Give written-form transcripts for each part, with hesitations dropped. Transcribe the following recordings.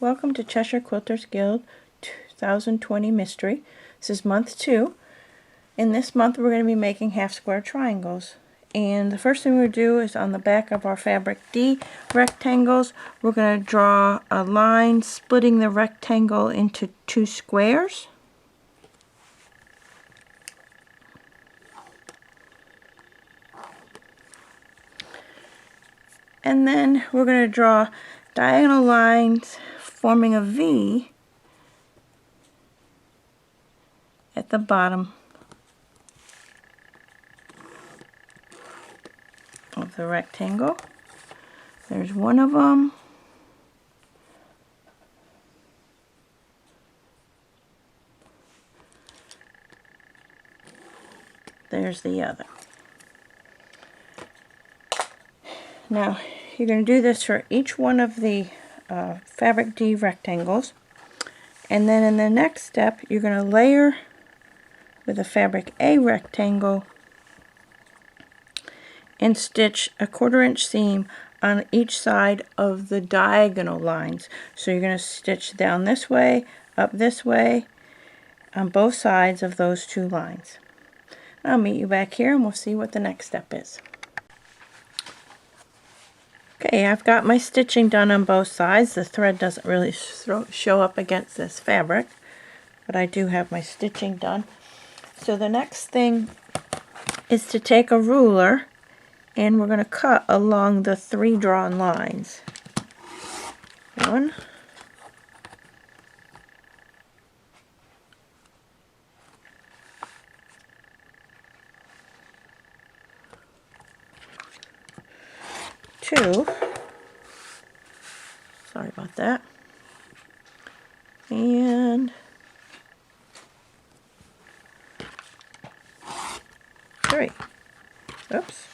Welcome to Cheshire Quilters Guild 2020 Mystery. This is month 2. In this month we're going to be making half square triangles. And the first thing we're going to do is on the back of our fabric D rectangles, we're going to draw a line splitting the rectangle into 2 squares. And then we're going to draw diagonal lines forming a V at the bottom of the rectangle. There's one of them. There's the other. Now you're going to do this for each one of the fabric D rectangles, and then in the next step you're going to layer with a fabric A rectangle and stitch a 1/4 inch seam on each side of the diagonal lines. So you're going to stitch down this way, up this way, on both sides of those 2 lines. I'll meet you back here and we'll see what the next step is. Okay, I've got my stitching done on both sides. The thread doesn't really show up against this fabric, but I do have my stitching done. So the next thing is to take a ruler and we're going to cut along the 3 drawn lines. 1, 2, sorry about that, and 3. Oops.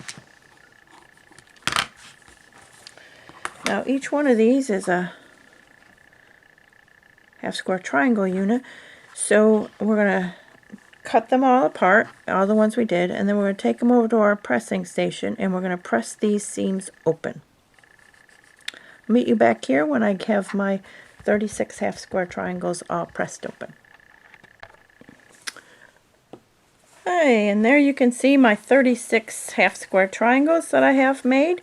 Now each one of these is a half square triangle unit, so we're going to cut them all apart, all the ones we did, and then we're going to take them over to our pressing station and we're going to press these seams open. I'll meet you back here when I have my 36 half square triangles all pressed open. Hey, and there you can see my 36 half square triangles that I have made.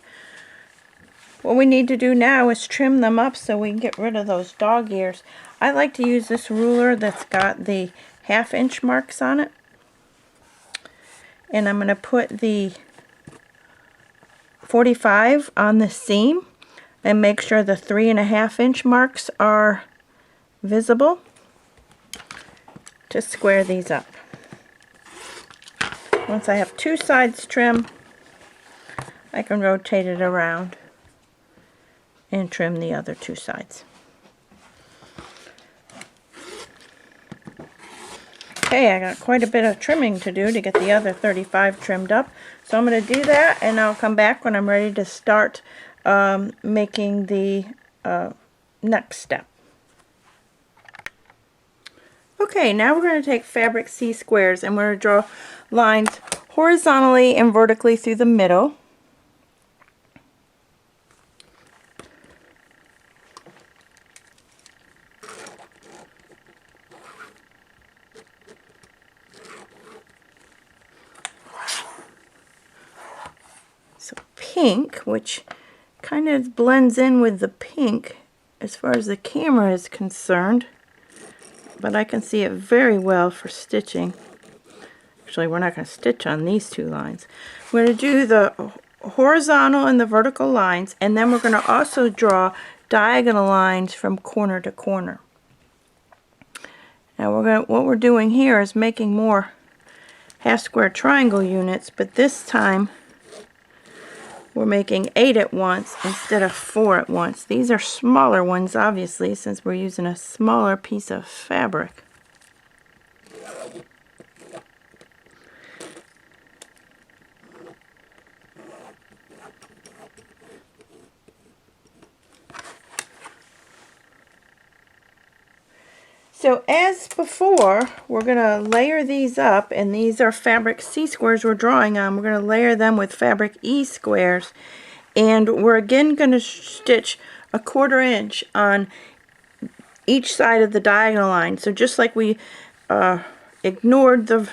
What we need to do now is trim them up so we can get rid of those dog ears. I like to use this ruler that's got the 1/2 inch marks on it. And I'm going to put the 45 on the seam and make sure the 3.5 inch marks are visible to square these up. Once I have 2 sides trimmed, I can rotate it around and trim the other 2 sides. Okay, I got quite a bit of trimming to do to get the other 35 trimmed up. So I'm going to do that and I'll come back when I'm ready to start making the next step. Okay, now we're going to take fabric C squares and we're going to draw lines horizontally and vertically through the middle. So pink, which kind of blends in with the pink as far as the camera is concerned, but I can see it very well for stitching. Actually, we're not going to stitch on these 2 lines. We're going to do the horizontal and the vertical lines, and then we're going to also draw diagonal lines from corner to corner. Now what we're doing here is making more half square triangle units, but this time we're making 8 at once instead of 4 at once. These are smaller ones, obviously, since we're using a smaller piece of fabric. So as before, we're going to layer these up, and these are fabric C squares we're drawing on. We're going to layer them with fabric E squares, and we're again going to stitch a 1/4 inch on each side of the diagonal line. So just like we ignored the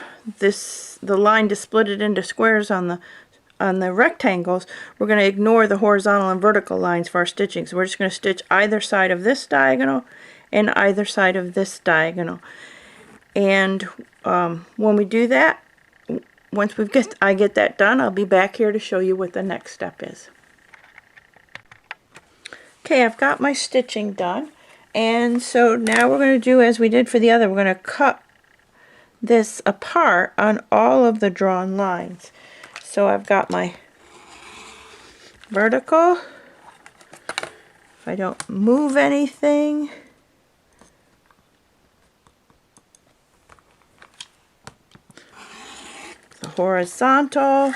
line to split it into squares on the rectangles, we're going to ignore the horizontal and vertical lines for our stitching. So we're just going to stitch either side of this diagonal and either side of this diagonal. And when we do that, once I get that done, I'll be back here to show you what the next step is. Okay, I've got my stitching done, and so now we're going to do as we did for the other. We're going to cut this apart on all of the drawn lines. So I've got my vertical. If I don't move anything, the horizontal,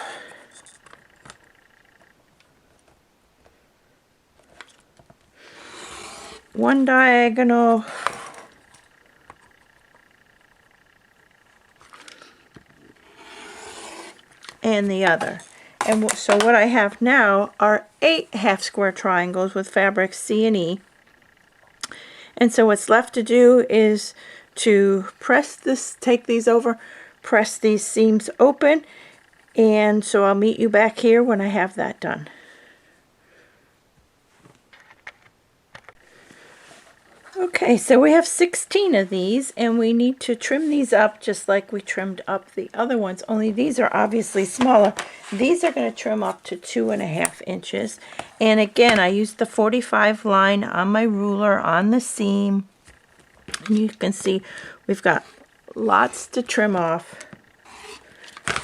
one diagonal, and the other. And so what I have now are 8 half square triangles with fabric C and E. And so what's left to do is to press this, take these over, press these seams open, and so I'll meet you back here when I have that done. Okay, so we have 16 of these, and we need to trim these up just like we trimmed up the other ones, only these are obviously smaller. These are going to trim up to 2.5 inches. And again, I used the 45 line on my ruler on the seam. And you can see we've got lots to trim off.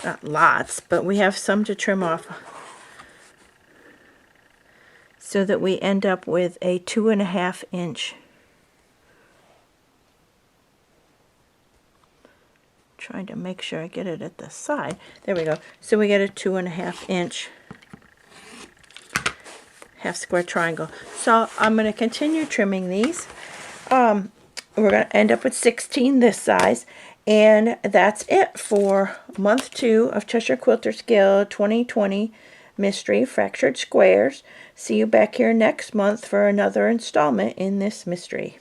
Not lots, but we have some to trim off, so that we end up with a 2.5 inch. Trying to make sure I get it at the side. There we go. So we get a 2.5 inch half square triangle. So I'm going to continue trimming these. We're going to end up with 16 this size, and that's it for month 2 of Cheshire Quilters Guild 2020 Mystery Fractured Squares. See you back here next month for another installment in this mystery.